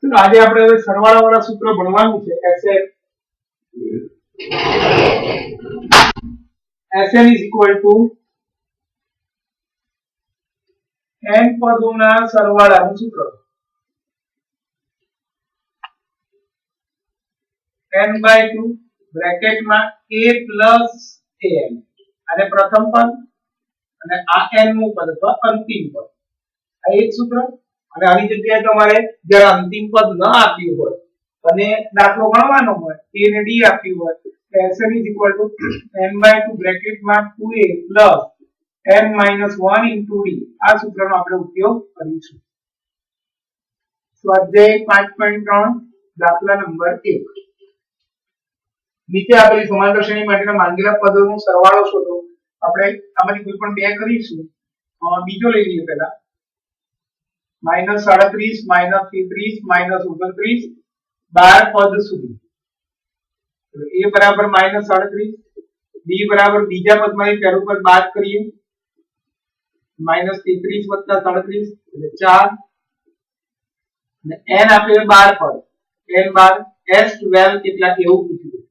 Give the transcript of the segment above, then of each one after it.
તો આજે આપણે હવે સરવાળા વાળા સૂત્ર ભણવાનું છે. Sn is equal to n પદોના સરવાળાનું સૂત્ર. n by 2 બ્રેકેટમાં a plus an અને પ્રથમ પદ અને આ n નું પદ અથવા અંતિમ પદ. આ એક સૂત્ર. અને આની જગ્યાએ તમારે જ્યારે અંતિમ પદ ન આપ્યું હોય અને દાખલો ગણવાનો હોય a ને d આપ્યું હોય તો Sn is equal to n by 2 બ્રેકેટમાં 2a plus n minus 1 into d આ સૂત્રનો આપણે ઉપયોગ કરીશું. સ્વાધ્યાય 5.3 દાખલા નંબર 1. નીચે આપેલી સમાંતર શ્રેણી માટેના માંગેલા પદોનો સરવાળો શોધો. આપણે આમાંથી કોઈ પણ બે કરીશું. બીજો લઈ લઈએ પહેલા. -37 -33 -29 12 પદ સુધી. a બરાબર -37, b બરાબર બીજા પદમાંથી પહેલું પદ બાદ કરીએ -33 + 37 એટલે 4 અને n આપેલ 12 પદ n બાદ s12 કેટલા એવું પૂછ્યું.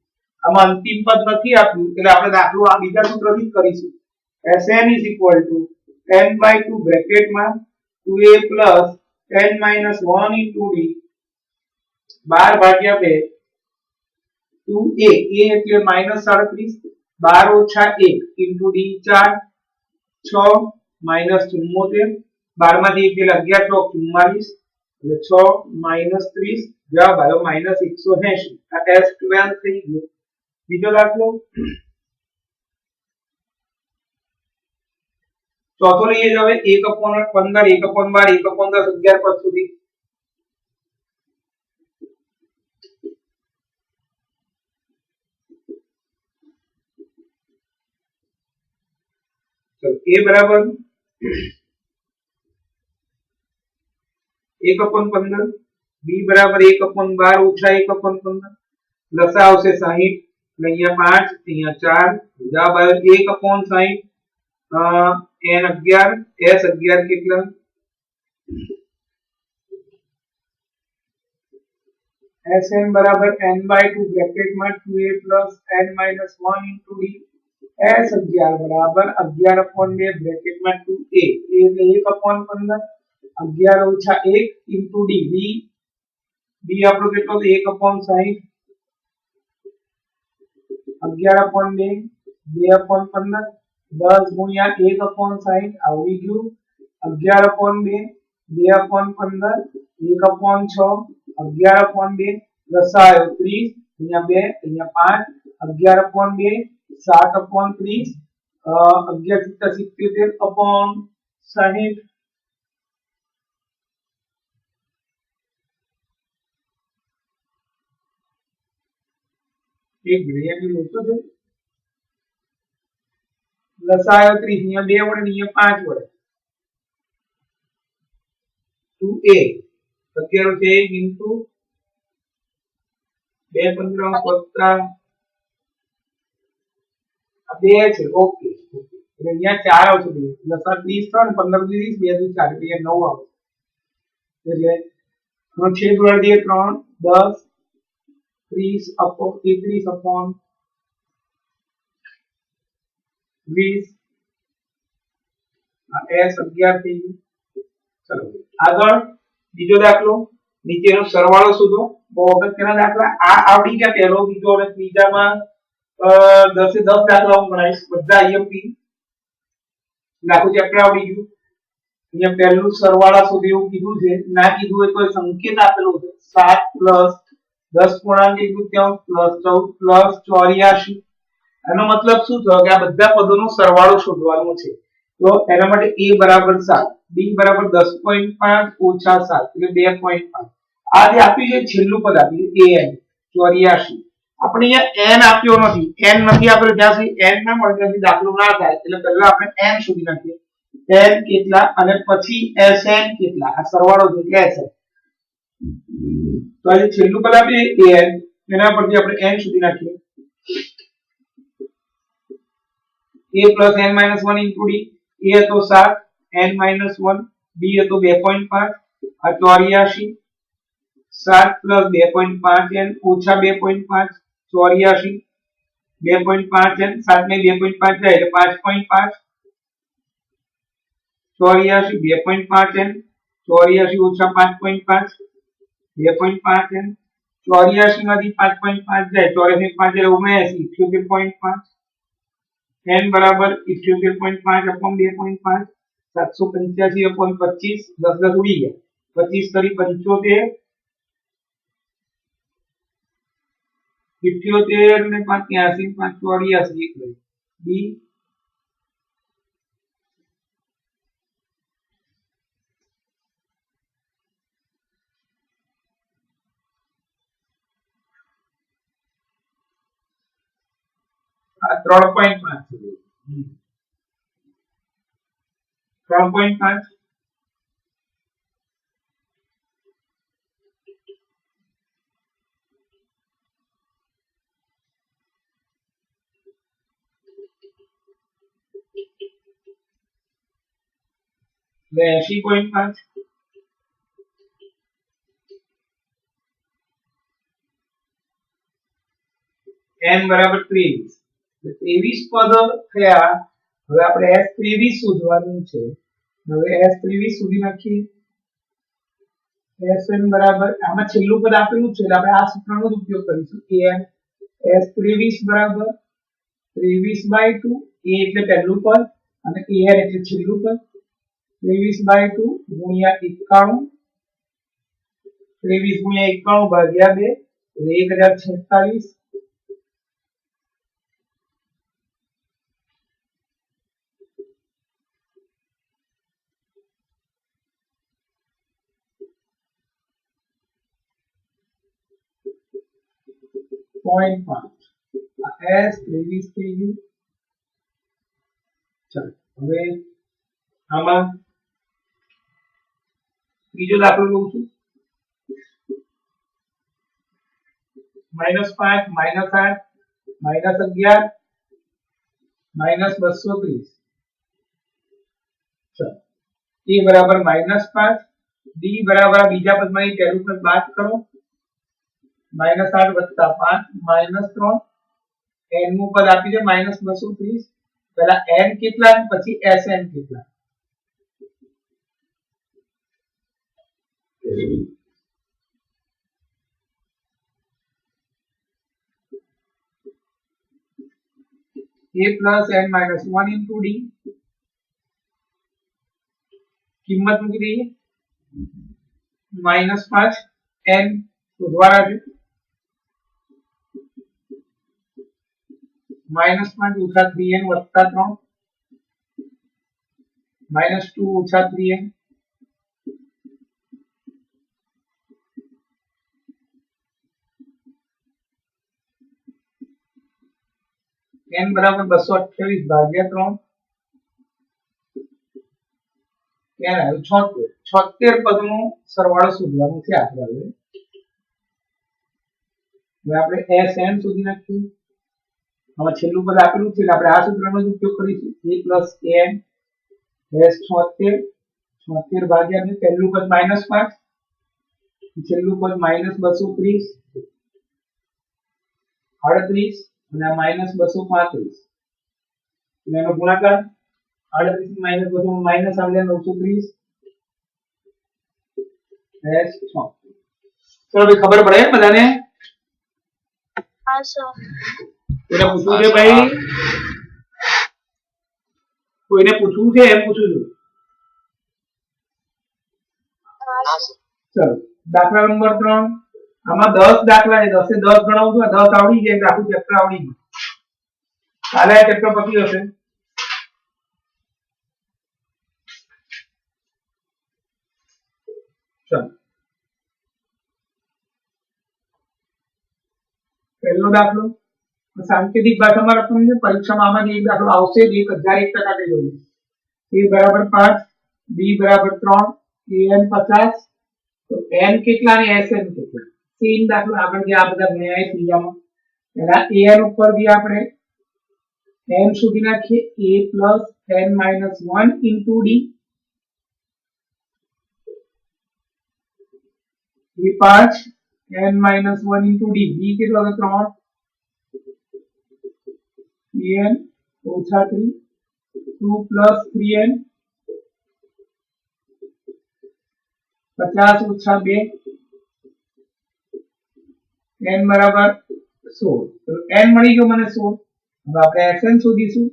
આમાં અંતિમ પદ નથી આપ્યું એટલે આપણે દાખલો આ બીજા સૂત્રથી જ કરીશું. Sn is equal to n by 2 બ્રેકેટમાં 2a plus n minus 1 into d 12 ભાગ્યા 2 2a એટલે -37 12 ઓછા 1 into d 4 6 minus 74 12 માંથી 1 એટલે 11 ચોક 44 એટલે 6 minus 30 જવાબ આવ્યો -180. આ S12 થઈ ગયો. બીજો દાખલો ચોથો લઈએ હવે 1/15 1/12 1/10 11 પદ સુધી. ચલો a બરાબર 1/15 b બરાબર 1/12 ઓછા 1/15 લસા આવશે 60 અહીંયા 5 અહીંયા 4 જવાબ આવ્યો 1/60 n 11 s 11 કેટલા Sn બરાબર n by 2 બ્રેકેટમાં 2a plus n minus 1 into d s 11 બરાબર 11/2 બ્રેકેટમાં 2a એટલે 1/15 11 ઓછા 1 into d b આપણો કેટલો 1/60 11/2 2/15 10 ગુણ્યા 1/60 આવી ગયું 11/2 2/15 1/6 11/2 લસાઅ 30 અહીંયા 2 અહીંયા 5 11/2 7/30 11/77/60 એક મિનિટ લોચો છે લસાઅ 30 અહીંયા 2 વડે અહીંયા 5 વડે 2a 11 છે ઇન્ટુ 2 15 વત્તા આ 2 છે ઓકે એટલે અહીંયા 4 આવશે લસાઅ 30 થાય 15 દી 30 2 દી 4 એટલે 9 આવશે એટલે છેદ વડે 3 10 30/31/20 s 11 થઈ ગયું. ચલો આગળ બીજો દાખલો નીચેનો સરવાળો શોધો. બહુ અગત્યના દાખલા આ આવડી ગયા પહેલો બીજો અને ત્રીજામાં 10 એ 10 દાખલાઓ ગણાઈશ બધા IMP દાખલો ચેપ્ટર આવડી ગયું. અહીંયા પહેલું સરવાળા શોધો એવું કીધું છે ના કીધું હોય તો સંકેત આપેલો છે 7 10 પૂર્ણાંક 1 plus 14 plus 84 આનો મતલબ શું થયો કે આ બધા પદોનો સરવાળો શોધવાનો છે. તો એના માટે a બરાબર 7 b બરાબર 10.5 ઓછા 7 એટલે 2.5 આ જે આપ્યું છે છેલ્લું પદ આપ્યું an 84 આપણે અહીંયા n આપ્યો નથી n નથી આપેલો જ્યાં સુધી n ના મળે ત્યાં સુધી દાખલો ના થાય એટલે પહેલા આપણે n શોધી નાખીએ n કેટલા અને પછી sn કેટલા આ સરવાળો છે એટલે sn તો આ જે છેલ્લું પદ આપ્યું an એના પરથી આપણે n શોધી નાખીએ a plus n minus 1 into d a હતો 7 n minus 1 b હતો 2.5 આ 84 7 પ્લસ 2.5n ઓછા 2.5 84 2.5n 7 ને 2.5 જાય એટલે 5.5 84 2.5n 84 ઓછા 5.5 2.5n 84 માંથી 5.5 જાય 84 5 એટલે 79 78.5 n બરાબર 78.5 upon 2.5 785 upon 25 10 10 ઉડી ગયા 25 કરી 75 78 ને 5 83 5 84 એક રહી બી આ 3.5 છે 3.5 80.5 n બરાબર 23 23 પદ થયા હવે આપણે s23 શોધવાનું છે હવે s23 સુધી નાખીએ sn બરાબર આમાં છેલ્લું પદ આપેલું છે એટલે આપણે આ સૂત્રનો જ ઉપયોગ કરીશું an s23 બરાબર 23/2 a એટલે પહેલું પદ અને an એટલે છેલ્લું પદ 23/2 ગુણ્યા 91 23 ગુણ્યા 91 ભાગ્યા 2 એટલે 1046 0.5 s23 થઈ ગયું ચાલો હવે આમાં બીજો દાખલો લઉં છું -5 -8 -11 -230 ચાલો a બરાબર -5 d બરાબર બીજા પદમાંથી પહેલું પદ બાદ કરો -8 વત્તા 5 -3 n નું પદ આપી દે -230 પહેલા n કેટલા પછી sn કેટલા a plus n minus 1 into d કિંમત મૂકી દઈએ -5 n શોધવાના છે -5 ઓછા 3n વત્તા 3 -2 ઓછા 3n n બરાબર 228 ભાગ્યા 3 n આવ્યું 76 76 પદનો સરવાળો શોધવાનો છે આપણે હવે આપણે sn શોધી નાખીએ હવે છેલ્લું પદ આપેલું છે એટલે આપણે આ સૂત્રનો જ ઉપયોગ કરીશું a n s 76 76 ભાગ્યા ને પહેલું પદ -5 છેલ્લું પદ -230 38 અને આ -235 એનો ગુણાકાર 38 ની -200 માઈનસ આવે 930 s 6 ચલો ભાઈ ખબર પડે બધાને હા સર કોઈને પૂછવું છે ભાઈ કોઈને પૂછવું છે એમ પૂછું છું ચલો દાખલા નંબર 3 આમાં 10 દાખલા છે 10 એ 10 ગણાવું છું 10 આવડી જાય એટલે આખું ચેપ્ટર આવડી ગયું કાલે આ ચેપ્ટર પતી જશે ચલો પહેલો દાખલો સાંકેતિક ભાષામાં લખવાનું છે પરીક્ષામાં આમાંથી એક દાખલો આવશે જે 1001% થઈ જશે a બરાબર 5 b બરાબર 3 an 50 તો n કેટલા અને sn કેટલા સેમ દાખલો આપણે જે આ બધા ભણ્યા છે ત્રીજામાં એના an ઉપર બી આપણે n સુધી નાખીએ a plus n minus 1 into d A 5 n minus 1 into d d કેટલો હતો 3 n ઓછા 3 2 plus 3n 50 ઓછા 2 n બરાબર 16 તો n મળી ગયો મને 16 હવે આપણે sn શોધીશું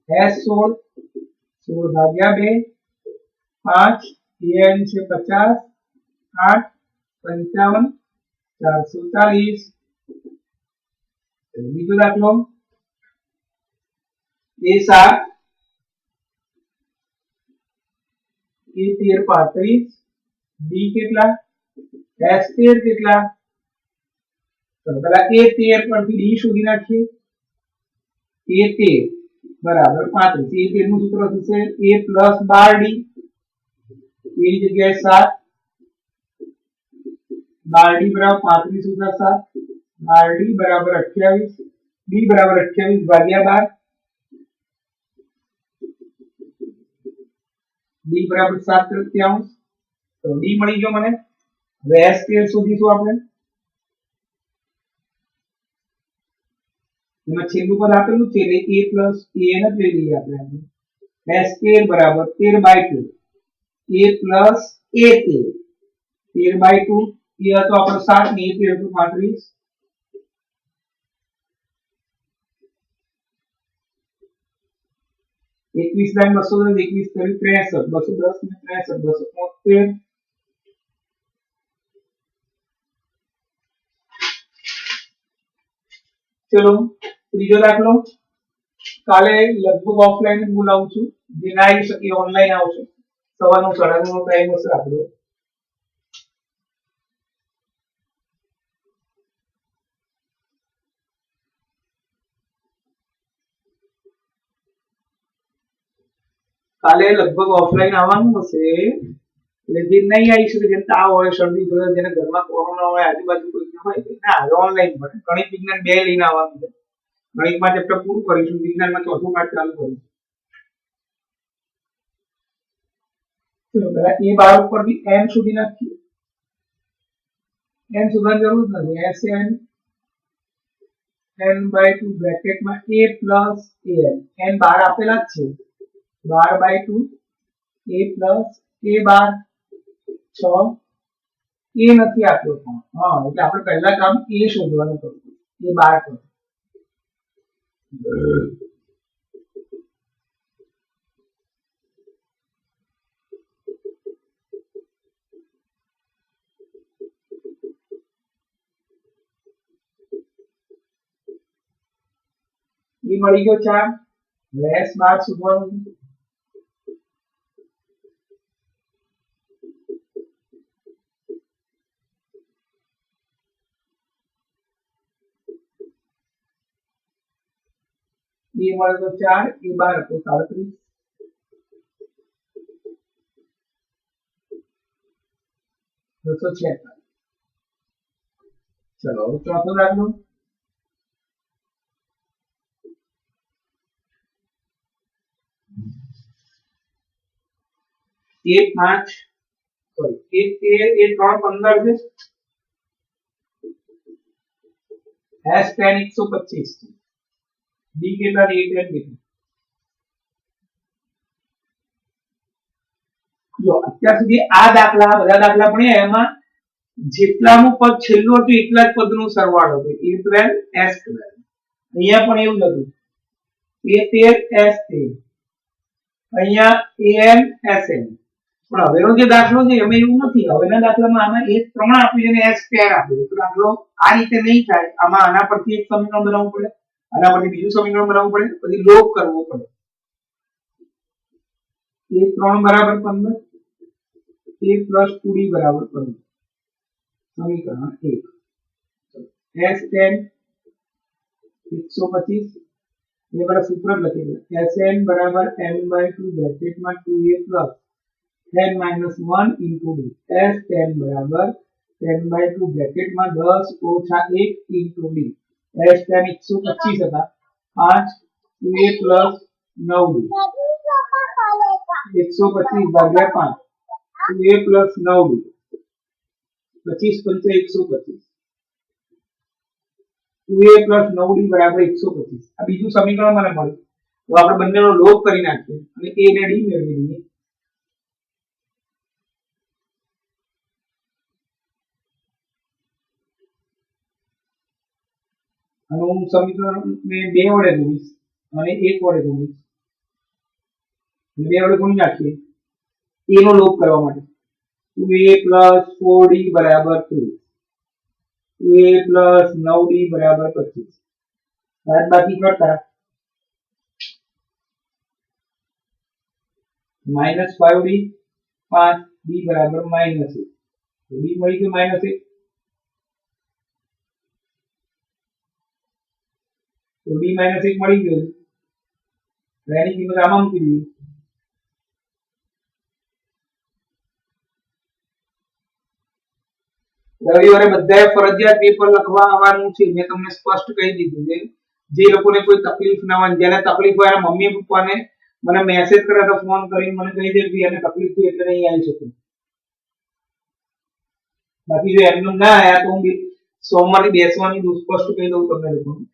s 16 16 ભાગ્યા 2 5 n છે 50 8 55 440 બીજો દાખલો a7 a13 35 d કેટલા s13 કેટલા તો પહેલા a13 પરથી d શોધી નાખીએ a13 બરાબર 35 a13 નું સૂત્ર થશે a plus 12d a ની જગ્યાએ 7 12d બરાબર 35 ઓછા 7 12d બરાબર 28 d બરાબર 28 ભાગ્યા 12 d બરાબર 7 તૃતીયાંશ તો d મળી ગયો મને હવે s13 શોધીશું આપણે એમાં છેલ્લું પદ આપેલું છે એટલે a plus an જ લઈ લઈએ આપણે s13 બરાબર 13/2 a plus a13 13/2 એ હતો આપણો 7 ને a13 હતું 35 21 લાઈન 210 21 63 210 ને 63 273 ચલો ત્રીજો દાખલો કાલે લગભગ ઓફલાઈન જ બોલાવું છું જે ના આવી શકે ઓનલાઈન આવશે સવારનો 9:30 નો ટાઈમ હશે આપણો કાલે લગભગ ઓફલાઈન આવવાનું હશે એટલે જે નહીં આવી શકે જેમ તાવ હોય શરદી ઉધરસ જેને ઘરમાં કોરોના હોય આજુબાજુ કોઈ હોય ના હવે ઓનલાઈન ભણે ગણિત વિજ્ઞાન બે લઈને આવવાનું છે ગણિતમાં ચેપ્ટર પૂરું કરીશું વિજ્ઞાનમાં ચોથું પાઠ ચાલુ કરીશું ચલો પહેલા એ બાર ઉપરથી n સુધી નાખીએ n શોધવાની જરૂર નથી sn n/2 બ્રેકેટમાં a plus an n બાર આપેલા જ છે 12/2 a plus a બાર 6 એ નથી આપ્યો પણ હા એટલે આપણે પહેલા કામ a શોધવાનું કરવું એ બાર કરો એ મળી ગયો 4 લેસ બાર શોધવાનું એ મળે તો 4 એ 12 તો 37 246 ચલો ચોથો દાખલો એ 5 સોરી એ 13 એ 3 15 છે s tan 125 d કેટલા d tan કેટલા જો અત્યાર સુધી આ દાખલા બધા દાખલા ભણ્યા એમાં જેટલાનું પદ છેલ્લું હતું એટલા જ પદનો સરવાળો હતો a12 s12 અહીંયા પણ એવું જ હતું a13 s13 અહીંયા an sn પણ હવેનો જે દાખલો છે એમાં એવું નથી હવેના દાખલામાં આમાં a 3 આપ્યું છે અને s પેર આપ્યું તો દાખલો આ રીતે નહીં થાય આમાં આના પરથી એક સમીકરણ બનાવવું પડે આના પરથી બીજું સમીકરણ બનાવવું પડે પછી લોપ કરવો પડે a3 બરાબર 15 a plus 2d બરાબર 15 સમીકરણ 1 s tan 125 ये बड़ा सूत्र लखेंगे sn बराबर n/2 ब्रैकेटમાં 2a plus n minus 1 into d s tan बराबर 10/2 ब्रैकेटમાં 10 ઓછા 1 into d s tan 125 હતા 5 2a plus 9d 125 ભાગ્યા 5 2a પ્લસ 9d 25 પંચા 125 2a પ્લસ 9d બરાબર 125 આ બીજું સમીકરણ મને મળ્યું તો આપણે બંનેનો લોપ કરી નાખીએ અને a ને d મેળવી લઈએ અને હું સમીકરણને 2 વડે ગુણીશ અને 1 વડે ગુણીશ 2 વડે ગુણી નાખીએ a નો લોપ કરવા માટે 2a પ્લસ 4d બરાબર 3 2a પ્લસ 9d બરાબર 25 બાદબાકી કરતા માઈનસ 5d 5d બરાબર માઈનસ 1 તો d મળી ગયું માઈનસ 1 તો d માઈનસ 1 મળી ગયું એની કિંમત આમાં મૂકી દીધી રવિવારે બધાએ ફરજિયાત પેપર લખવા આવવાનું છે મેં તમને સ્પષ્ટ કહી દીધું છે જે લોકોને કોઈ તકલીફ ના હોય જેને તકલીફ હોય એના મમ્મી પપ્પાને મને મેસેજ કરે તો ફોન કરીને મને કહી દે કે એને તકલીફ છે એટલે નહીં આવી શકું બાકી જો એમનું ના આયા તો હું સોમવારથી બેસવાની સ્પષ્ટ કહી દઉં તમને લોકોને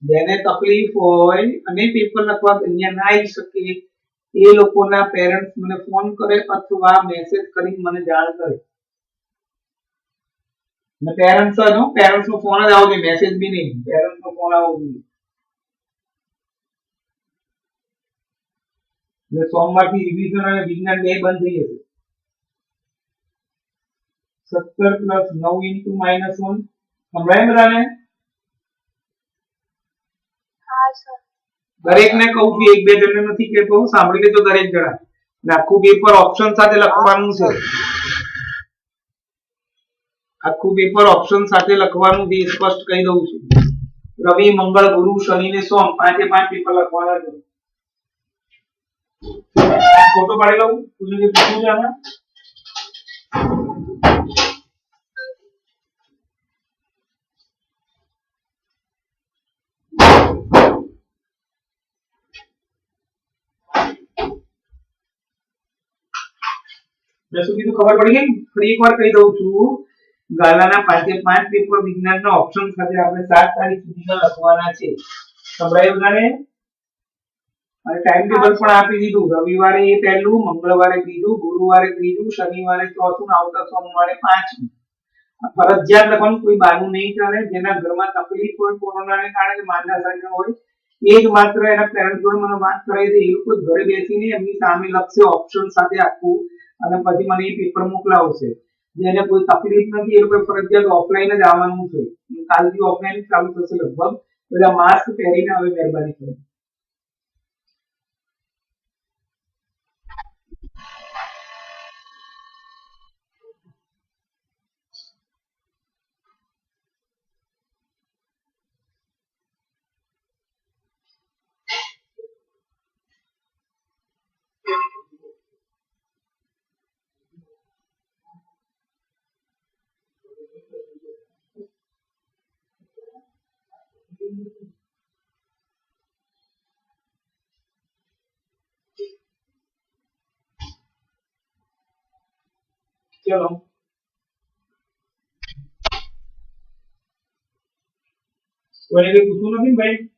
જેને તકલીફ હોય અને પેપર લખવા અહીંયા ના આવી શકે એ લોકોના પેરેન્ટ્સ મને ફોન કરે અથવા મેસેજ કરીને મને જાણ કરે ને પેરેન્ટ્સ નો ફોન જ આવજો મેસેજ બી નહીં પેરેન્ટ્સ નો ફોન આવવો જોઈએ એટલે સોમવારથી રિવિઝન અને વિજ્ઞાન બે બંધ થઈ જશે 17 પ્લસ 9 ઇન્ટુ માઇનસ 1 સમજાય બધાને હા સર દરેકને કહું છું એક બે જણને નથી કહેતો સાંભળી લેજો દરેક જણા ને આખું પેપર ઓપ્શન સાથે લખવાનું છે આખું પેપર ઓપ્શન સાથે લખવાનું છે સ્પષ્ટ કહી દઉં છું રવિ મંગળ ગુરુ શનિ ને સોમ પાંચે પાંચ પેપર લખવાના છે ફોટો પાડી લઉં તું જે પૂછું છે આમાં મેં શું કીધું ખબર પડી ગઈ ફરી એકવાર કહી દઉં છું ગાલાના પાંચે પાંચ પેપર વિજ્ઞાનના ઓપ્શન સાથે આપણે 7 તારીખ સુધીમાં લખવાના છે સંભળાયું બધાને અને ટાઈમ ટેબલ પણ આપી દીધું રવિવારે એ પહેલું મંગળવારે બીજું ગુરુવારે ત્રીજું શનિવારે ચોથું ને આવતા સોમવારે પાંચમું ફરજિયાત લખવાનું કોઈ બાનું નહીં ચાલે જેના ઘરમાં તકલીફ હોય કોરોનાને કારણે માંદા સાજા હોય એ જ માત્ર એના પેરેન્ટ્સ જોડે મને વાત કરાવી દે એ લોકો ઘરે બેસીને એમની સામે લખશે ઓપ્શન સાથે આખું અને પછી મને એ પેપર મોકલાવશે જેને કોઈ તકલીફ નથી એ લોકો ફરજિયાત ઓફલાઈન જ આવવાનું છે કાલથી ઓફલાઈન ચાલુ થશે લગભગ એટલે માસ્ક પહેરીને હવે મહેરબાની કરો ચલો કોઈને કઈ પૂછવું નથી ને ભાઈ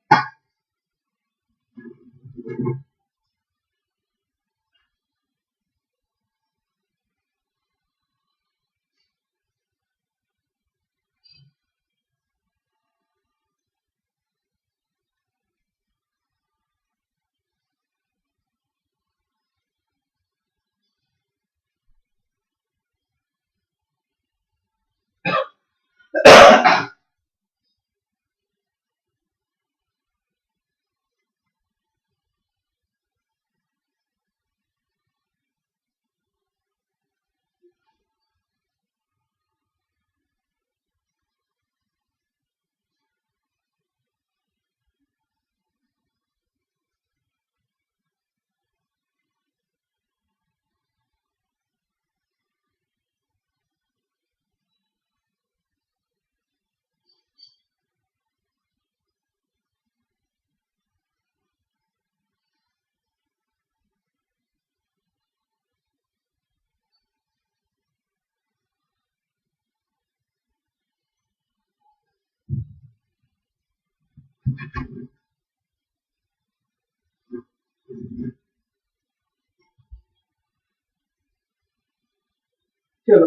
ચલો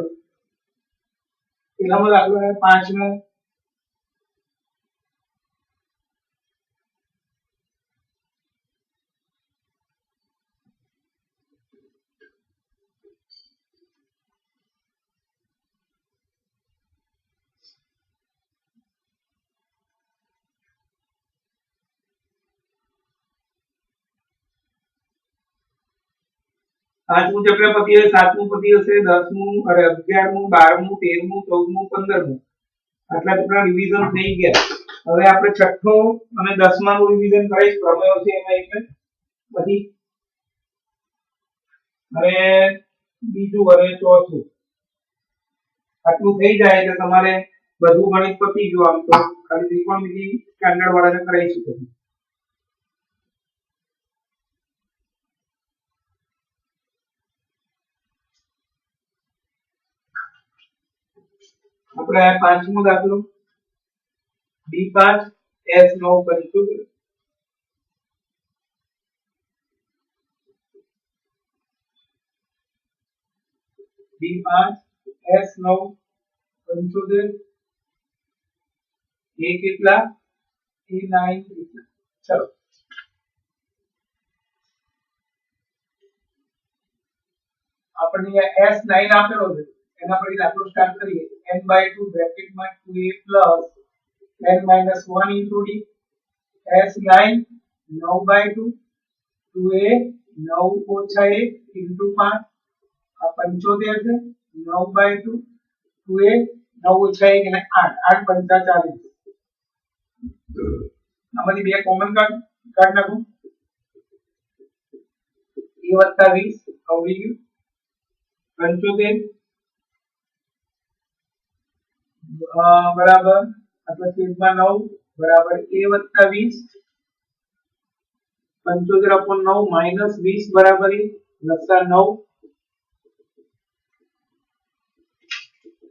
પેલામાં દાખલો 5 નો પાંચમું ચેપ્ટર પતી હશે, સાતમું પતી હશે, 10મું અરે 11મું 12મું 13મું 14મું 15મું આટલા ચેપ્ટર રિવિઝન થઈ ગયા. હવે આપણે છઠ્ઠું અને 10માનું રિવિઝન કરીશું. પ્રમેયો છે એમાં એટલે પછી અને બીજું અને ચોથું આટલું થઈ જાય એટલે તમારે બધું ગણિત પતી ગયું. આમ તો ખાલી ત્રિકોણમિતિ સ્ટાન્ડર્ડ વાળાને કરાવીશું પછી. આપણે પાંચમો દાખલો B5 S9 75 B5 S9 75 એ કેટલા A9 કેટલા. ચલો આપણને S9 આપેલો છે એના પરથી દાખલો સ્ટાર્ટ કરીએ. n/2 બ્રેકેટમાં 2a n - 1 into d s9 9/2 2a 9 - 1 into 5 આ 75 છે 9/2 2a 9 - 1 એટલે 8 8 પંચા 40. આમાંથી બે કોમન કાઢ નાખો. a + 20 આવડી ગયું 75 બરાબર એટલે છેદમાં 9 બરાબર a + 20 75/9 - 20 બરાબર લસા 9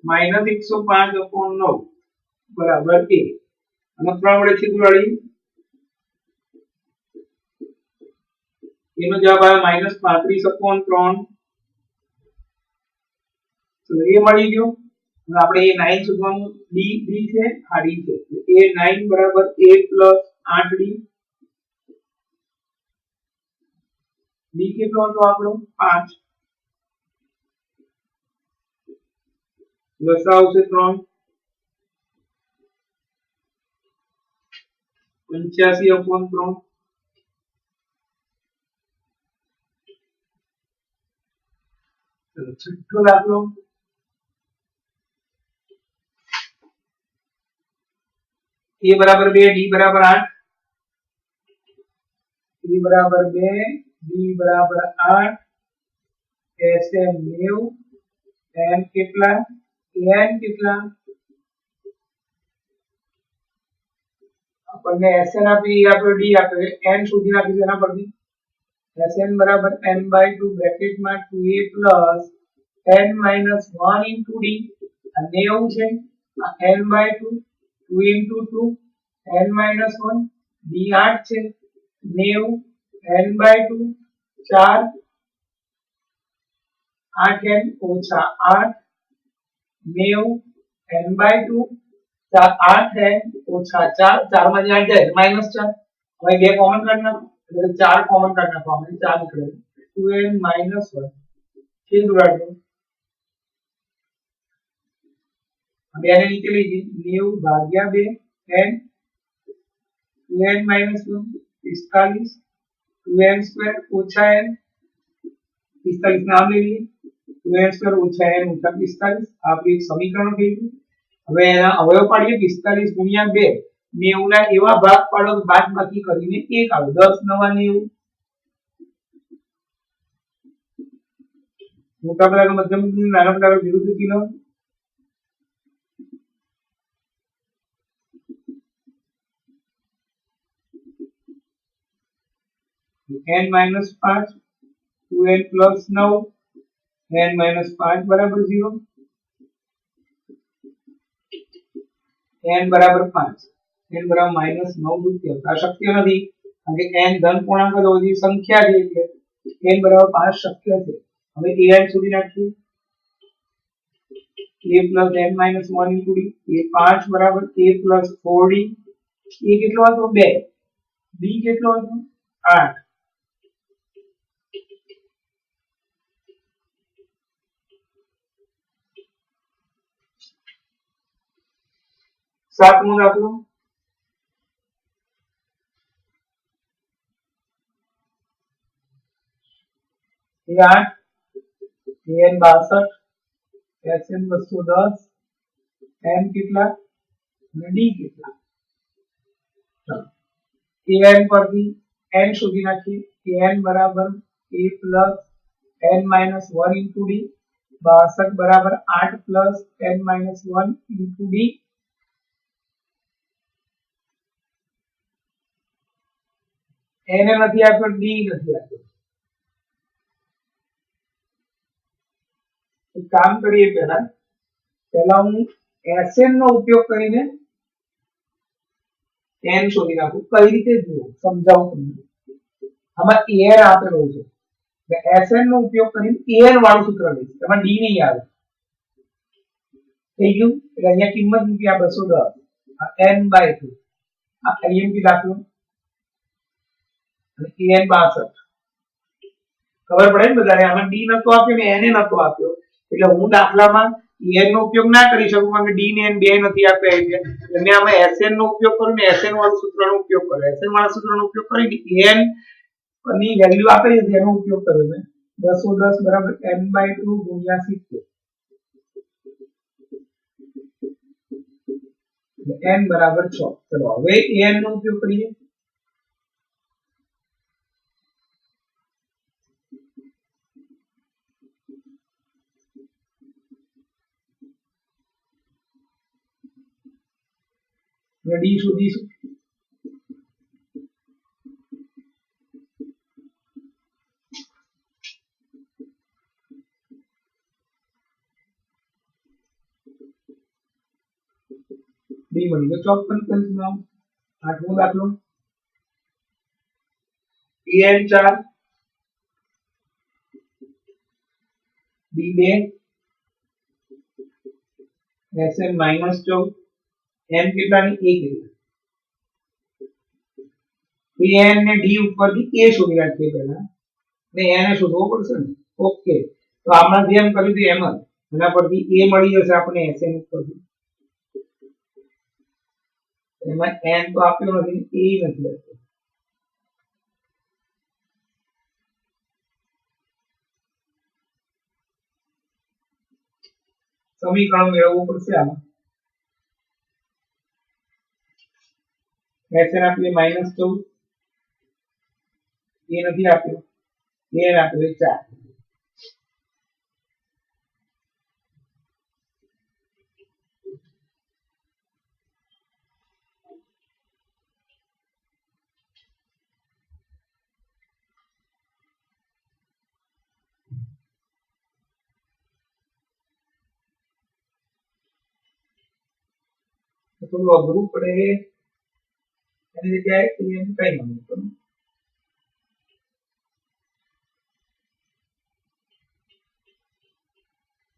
-105/9 બરાબર a. અને 3 વડે છેદ ઉડાડી એનો જવાબ આવે -35/3. તો એ મળી ગયો. હવે આપણે a9 શોધવાનું. d છે આ d છે a9 બરાબર a + 8d. d કેટલો હતો આપણો 5 લસા આવશે 3 85/3. છઠ્ઠો દાખલો a બરાબર 2 d બરાબર 8 a બરાબર 2 d બરાબર 8 sm 90 n કેટલા n કેટલા આપણને sn આપી આપણે d આપે n સુધી નાખીશું એના પરથી. sn બરાબર n/2 બ્રેકેટમાં 2a n - 1 into d આ 90 છે આ n/2 2 into 2 n - 1 d 8 છે 90 n/2 4 8n - 8 90 n/2 8n - 4 4 માંથી 8 જાય -4. હવે બે કોમન કાઢ નાખો એટલે 4 કોમન કાઢ નાખો આપણે 4 નીકળે 2n - 1 છેદ ઉડાડો. બે ને નીચે લઈ જઈએ 90/2 n 2n - 1 45 2n² - n 45 નામ લઈ લઈએ 2n² - n - 45 આપણી એક સમીકરણ થઈ ગયું. હવે એના અવયવ પાડીએ 45 × 2 90 ના એવા ભાગ પાડો બાદબાકી કરીને 1 આવે 10 × 9 = 90. મોટા ભાગ મધ્યમ બિંદુ નાના ભાગ વિરુદ્ધ ચિહ્ન n - 5 2n + 9 n - 5 બરાબર 0 n બરાબર 5 n બરાબર -9 દૂર આ શક્ય નથી કારણ કે n ધન પૂર્ણાંક હોય સંખ્યા છે એટલે n બરાબર 5 શક્ય છે. હવે an સુધી નાખીએ a plus n minus 1 into d એ 5 બરાબર a plus 4d એ કેટલો હતો 2 d કેટલો હતો 8 સાતમો દાખલો એ 8 an 62 sn 210 n કેટલા અને d કેટલા ચાલો an પરથી n શોધી નાખીએ an બરાબર a plus n minus 1 into d 62 બરાબર 8 plus n minus 1 into d n નથી આપ્યો d નથી આપ્યો એક કામ કરીએ પહેલા હું sn નો ઉપયોગ કરીને n શોધી નાખું કઈ રીતે જુઓ સમજાવું તમને આમાં an આપેલો છે એટલે sn નો ઉપયોગ કરીને an વાળું સૂત્ર લઈશ એમાં d નહીં આવે થઈ ગયું એટલે અહીંયા કિંમત મૂકી આ 210 આ n/2 આ imp દાખલો અને an 62 ખબર પડે ને બધાને આમાં d નતો આપ્યો ને n નતો આપ્યો એટલે હું દાખલામાં an નો ઉપયોગ ના કરી શકું કારણ કે d ને n બે નથી આપ્યા એટલે મેં આમાં sn નો ઉપયોગ કર્યો ને sn વાળું સૂત્રનો ઉપયોગ કર્યો sn વાળા સૂત્રનો ઉપયોગ કરીને an ની વેલ્યુ આપેલી છે એનો ઉપયોગ કર્યો મેં 210 બરાબર n/2 ગુણ્યા 70 એટલે n બરાબર 6 ચલો હવે an નો ઉપયોગ કરીએ डी શોધીશું डी મળી ગયો 54 કંસમાં આઠમો દાખલો an 4 d 2 sn -14 n કેટલાની a કેટલા an ને d ઉપરથી a શોધી રાખીએ પહેલા ને n ને શોધવો પડશે ને ઓકે તો આપણે જેમ કર્યું હતું એમ જ એના પરથી a મળી જશે આપણે sn ઉપરથી એમાં n તો આપ્યો નથી a નથી આપ્યો સમીકરણ મેળવવું પડશે આમાં sn આપીએ -14 એ નથી આપ્યો n આપ્યો 4 થોડું અઘરું પડે એની જગ્યાએ કઈ માનું કરું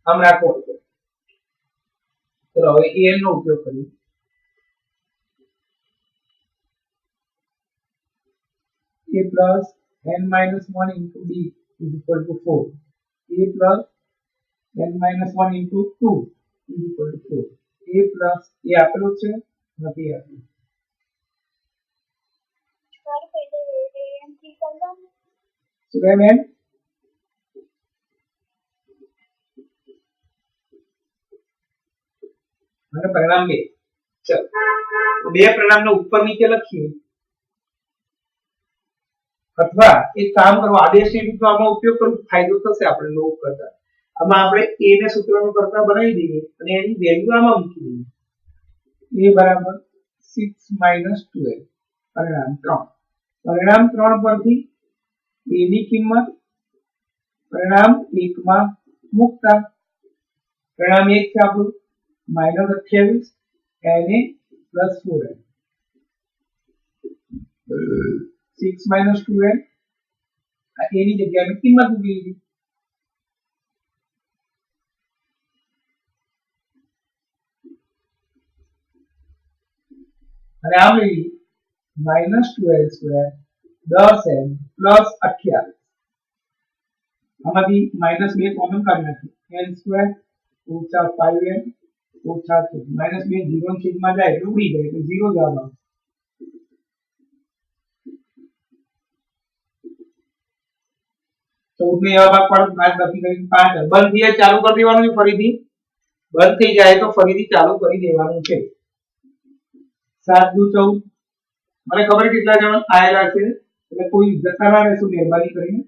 આમ રાખો ચલો હવે an નો ઉપયોગ કરીએ a plus n minus 1 into d is equal to 4 a plus n minus 1 into 2 is equal to 4 a plus એ આપેલો છે નથી આપેલું સર પહેલે an થી કરવાનું શું કહે બેન અને પરિણામ 2 ચલ તો બે પરિણામને ઉપર નીચે લખીએ અથવા એક કામ કરો આદેશની રીતનો આમાં ઉપયોગ કરવો ફાયદો થશે આપણે લોગ કરતા આમાં આપણે a ને સૂત્રનો કરતા બનાવી દઈએ અને એની વેલ્યુ આમાં મૂકી દઈએ a બરાબર 6 - 12 પરિણામ 3 પરથી a ની કિંમત પરિણામ 1 માં મૂકતા પરિણામ 1 છે આપણું -28 na + 4n 6 - 2n આ a ની જગ્યાએ કિંમત મૂકી દીધી અને આમ લઈ -2l² 10n + 28 આમાંથી -2 કોમન કાઢી નાખીએ n² - 5n - 2 -2 0 ની છેદમાં જાય એટલે ઉડી જાય એટલે 0 જવાબ આવે. 14 ને એવા ભાગ પાડો 5 બાકી કરીને 5 બંધ થઈ જાય ચાલુ કરી દેવાનું છે ફરીથી બંધ થઈ જાય તો ફરીથી ચાલુ કરી દેવાનું છે. 7 દુ 14 મને ખબર છે કેટલા જણા આયેલા છે એટલે કોઈ જતા ના રહેશો મહેરબાની કરીને.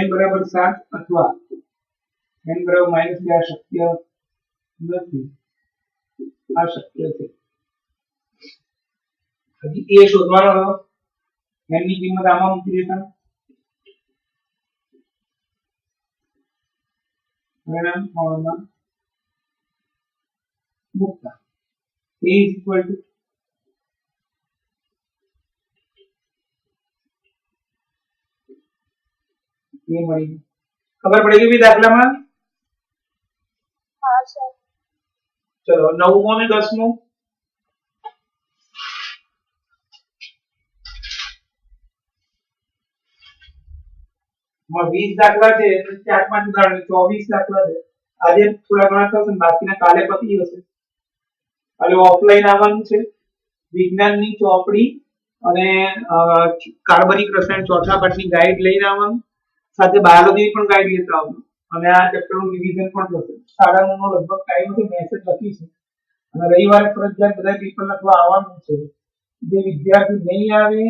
n બરાબર 7 અથવા n બરાબર -2 આ શક્ય નથી. આ શક્ય છે. હજી a શોધવાનો રહ્યો. n ની કિંમત આમાં મૂકી દેતા. પરિણામ ફોર્મમાં મૂકતા. a = એ મળી ખબર પડી ગઈ દાખલામાં. हाँ सर. ચલો 9મો ને 10મો માં 20 દાખલા છે એટલે 4-5 ઉદાહરણ 24 દાખલા છે. આજે થોડા ઘણા થશે બાકીના કાલે પતી જશે. કાલે ઓફલાઈન આવવાનું છે. વિજ્ઞાનની ચોપડી અને કાર્બનિક રસાયણ ચોથા પાઠની ગાઈડ લઈને આવવાનું. સાથે બાયોલોજી પણ ગાઈડ લેતા આવવાનું અને આ ચેપ્ટરનું રિવિઝન પણ થશે. 9:30 નો લગભગ ટાઈમ છે. મેસેજ લખી છે અને રવિવારે ફરજિયાત બધા પેપર લખવા આવવાનું છે. જે વિદ્યાર્થી નહીં આવે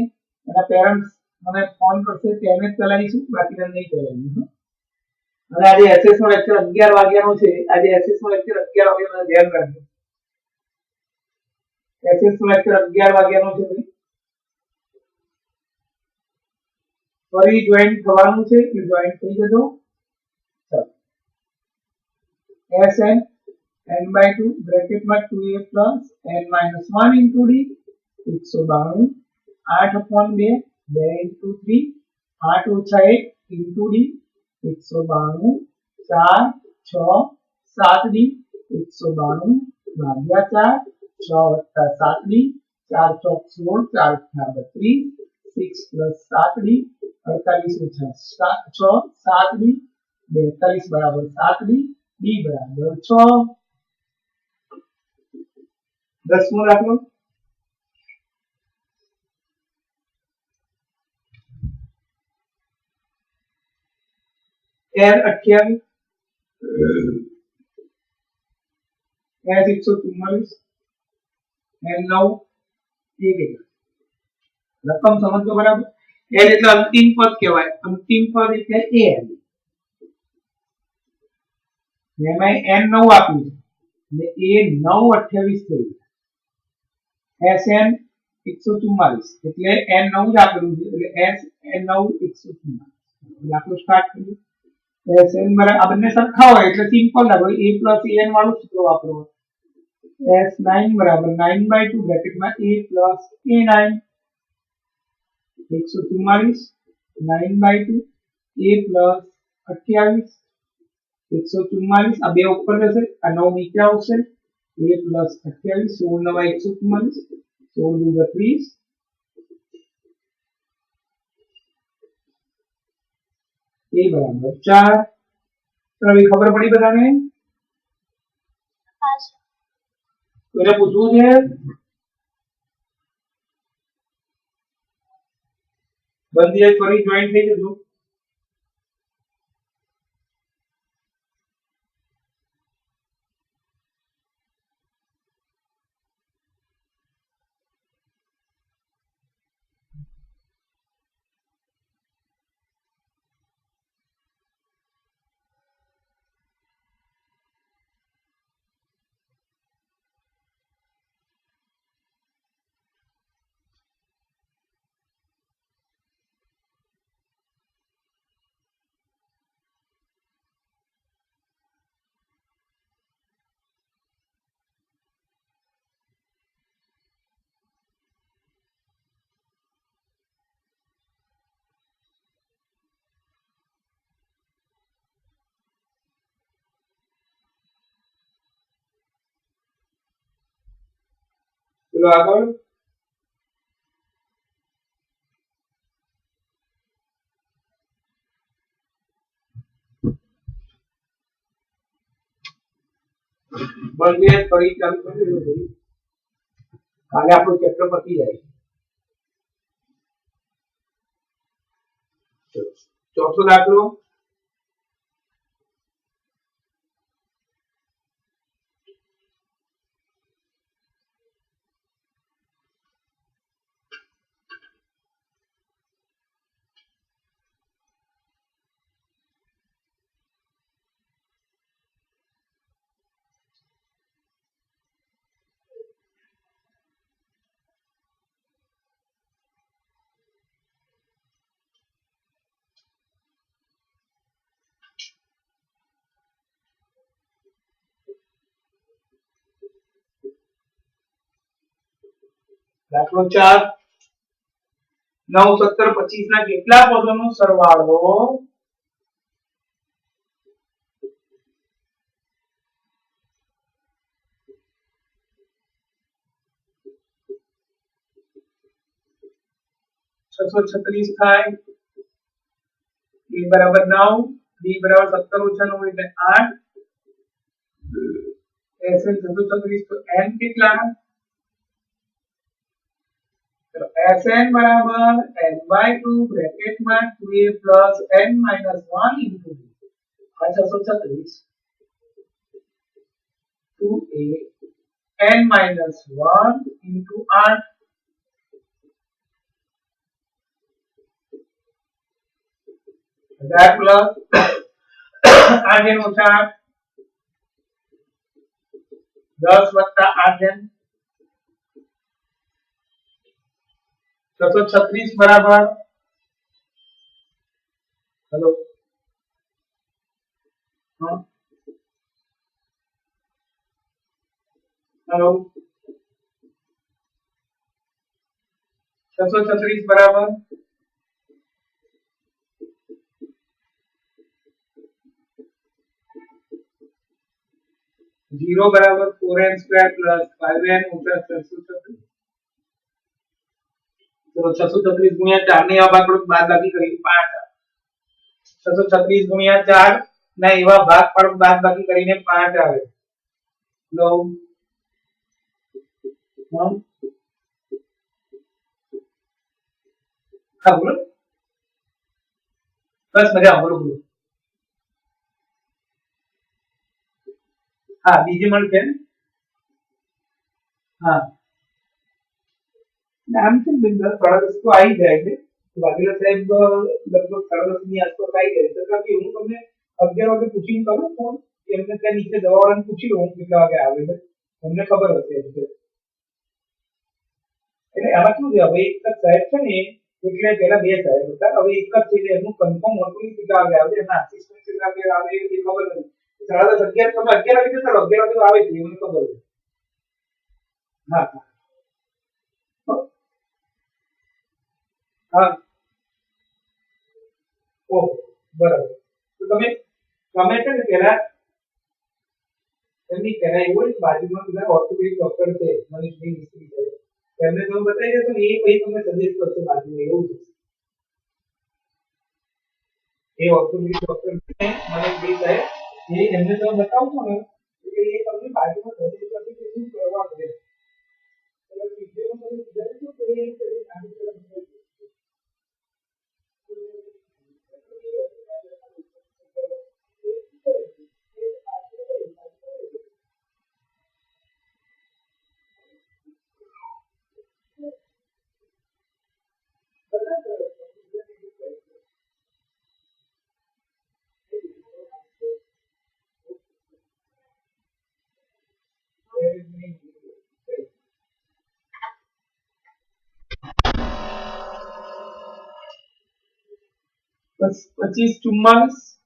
એના પેરેન્ટ્સ મને ફોન કરશે તેને જ ચલાવીશું બાકીના નહીં ચલાવીશું. અને આજે એસએસ નો લેક્ચર 11 વાગ્યાનો છે. આજે એસએસ નો લેક્ચર 11 વાગ્યાનો ધ્યાન રાખજો. એસએસ નો લેક્ચર 11 વાગ્યાનો છે. ફરી જોઈન થવાનું છે કે જોઈન થઈ જજો. Sn n/2 બ્રેકેટમાં 2a + n - 1 * d 192 8/2 2 * 3 8 - 1 * d 192 4 6 7d 192 ભાગ્યા 4 6 + 7d 4 * 16 4 * 32 6 + 7d 48 - 6 7d 42 = 7d d = 6. 10મો દાખલો n 28 s 144 n 9 એ કેટલા રકમ સમજો બરાબર. n એટલે અંતિમ પદ કહેવાય. અંતિમ પદ એટલે n. એમાં n 9 આપ્યું છે એટલે a 9 28 થઈ ગયું. Sn 144 એટલે n 9 જ આપેલું છે એટલે s n 9 144 દાખલો સ્ટાર્ટ કરીએ. Sn બરાબર આ બંને સરખા હોય એટલે સિમ્પલ દાખલો a + an વાળું સૂત્ર વાપરવાનું. S9 = 9/2 બ્રેકેટમાં a + a9 144 9/2 a + 28 144 આ બે ઉપર જશે આ 9 નીચે આવશે a + 28 16 * 9 144 16 * 2 30 a = 4. હવે ખબર પડી બધાને. हाँ सर. કોઈને પૂછવું છે? બંધ જાય ફરી જોઈન થઈ જજો. चलो આગળ બળદે ફરી ચાલુ કરી દો ભાઈ કાલે આપણું ચેપ્ટર પતી જાય ચોથો દાખલો દાખલો 4 9 17 25 ના કેટલા પદોનો સરવાળો 636 થાય a બરાબર 9 b બરાબર 17 ઓછા 9 એટલે 8 sn 636 તો n કેટલા तो Sn बराबर n by 2 ब्रैकेट में 2a plus n minus 1 into 636 2a n minus 1 into 8 that plus 8 n ઓછા 10 વત્તા 8 n 636 बराबर हेलो हाँ हेलो 636 बराबर 0 बराबर 4n स्क्वायर प्लस 5n ऊपर 636 चलो 636 गुणिया 4 ने આ ભાગ બાદ બાકી કરી 5 636 ગુણ્યા 4 ના એવા ભાગ પણ બાદ બાકી કરીને 5 આવે લો हम હા બોલો બસ મજા બોલો બોલો હા બીજી મળશે હા નામ છે બિંદર સાડા તો આવી જાય છે વાઘેલા સાહેબ લગભગ સાડા 10 ની આસપાસ આવી જાય છે કારણ કે હું તમને 11 વાગે પૂછીને કરું ફોન એમને ત્યાં નીચે દવાવાળાને પૂછી લઉં કેટલા વાગે આવે છે તમને ખબર હશે એટલે આમાં શું છે હવે એક જ સાહેબ છે ને એટલે પેલા બે સાહેબ હતા હવે એક જ છે એટલે એનું કન્ફર્મ હોતું કેટલા વાગે આવે એના આસિસ્ટન્ટ કેટલા વાગે આવે એ ખબર નથી સાડા 10 11 તમે 11 વાગે જતા રહો 11 વાગે તો આવે છે મને ખબર છે હા હા ઓહ બરાબર તો તમે છે ને પેલા એમની પહેલા એવું હોય કે બાજુમાં પેલા ઓર્થોપેડિક ડોક્ટર છે મનીષભાઈ મિસ્ત્રી છે એમને તમે બતાવી દેશો ને એ પછી તમને સજેસ્ટ કરશે બાજુમાં એવું છે એ ઓર્થોપેડિક ડોક્ટર છે મનીષભાઈ સાહેબ એ એમને તમે બતાવશો ને એટલે એ તમને બાજુમાં સજેસ્ટ કરશે કે શું કરવાનું છે એટલે વિડીયોમાં તમે સુધારીશો તો એ રીતે આગળ ચલાવવાનું बस 25 44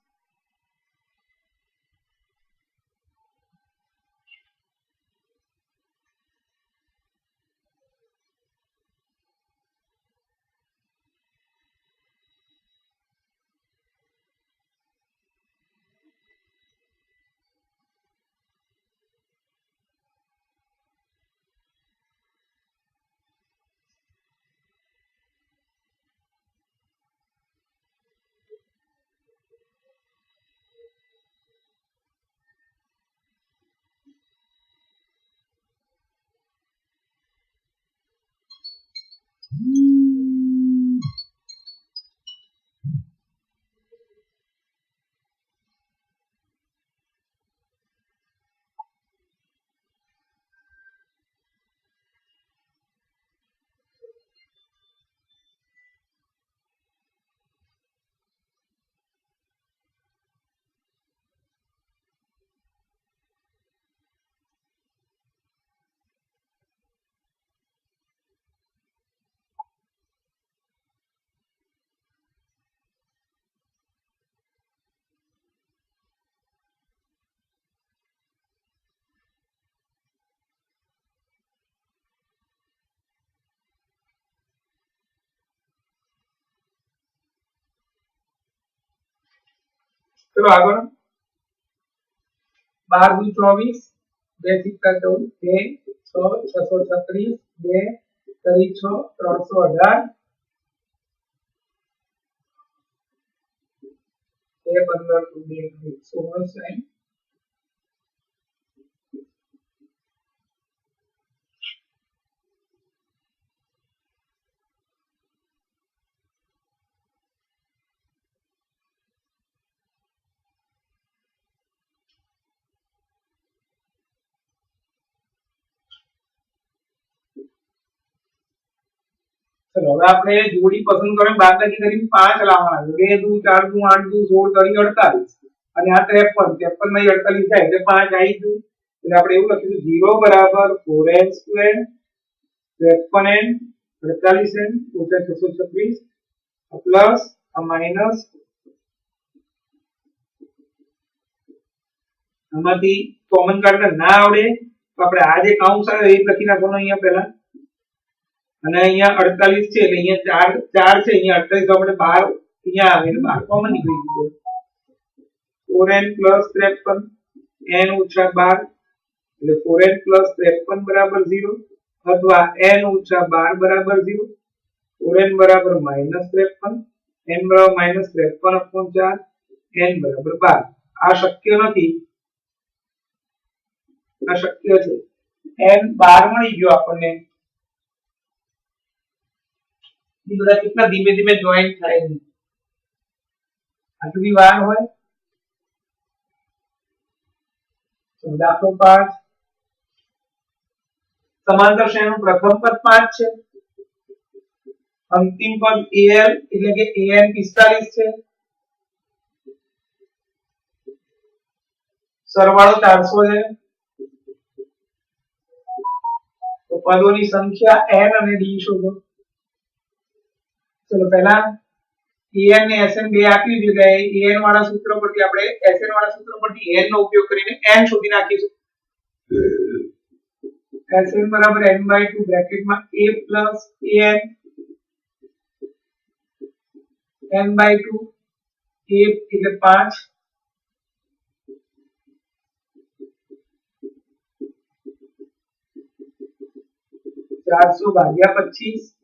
चलो આગળ 12 × 24 2 સિક્કા 14 2 6 636 2 તરી 6 318 2 15 2 16 चलो હવે આપણે જોડી પસંદ કરીને બાદબાકી કરીને 5 લાવવાના છે 2 2 4 2 8 2 16 તરી 48 અને આ 53 53 માં 48 થાય એટલે 5 આવી ગયું એટલે આપણે એવું લખીશું 0 બરાબર 4n² 53n 48n 636 પ્લસ આ માઈનસ આમાંથી કોમન કાઢતા ના આવડે તો આપણે આ જે કાઉન્સ આવે એ લખી નાખવાનો અહીંયા પહેલા અને અહીંયા 48 છે એટલે અહીંયા 4 છે અહીંયા 48 તો આપણે 12 અહીંયા આવે એટલે 12 કોમન નીકળી ગયું 4n + 53 n - 12 એટલે 4n + 53 બરાબર 0 અથવા n - 12 બરાબર 0 4n બરાબર -53 n બરાબર -53/4 n બરાબર 12 આ શક્ય નથી આ શક્ય છે n 12 મળી ગયો આપણને ये બધા कितना धीमे धीमे ज्वाइन થાય છે આટલી વાર હોય તો દાખલો 5 સમાંતર શ્રેણીનું પ્રથમ પદ 5 છે અંતિમ પદ al એટલે કે an 45 છે સરવાળો 400 છે તો પદોની સંખ્યા n અને d શોધો चलो पहला an ने sn બે આપી દીધું એટલે an વાળા સૂત્ર પરથી આપણે sn વાળા સૂત્ર પરથી n નો ઉપયોગ કરીને n શોધી નાખીશું sn બરાબર n/2 બ્રેકેટમાં a plus an n/2 a એટલે 5 400 ભાગ્યા 25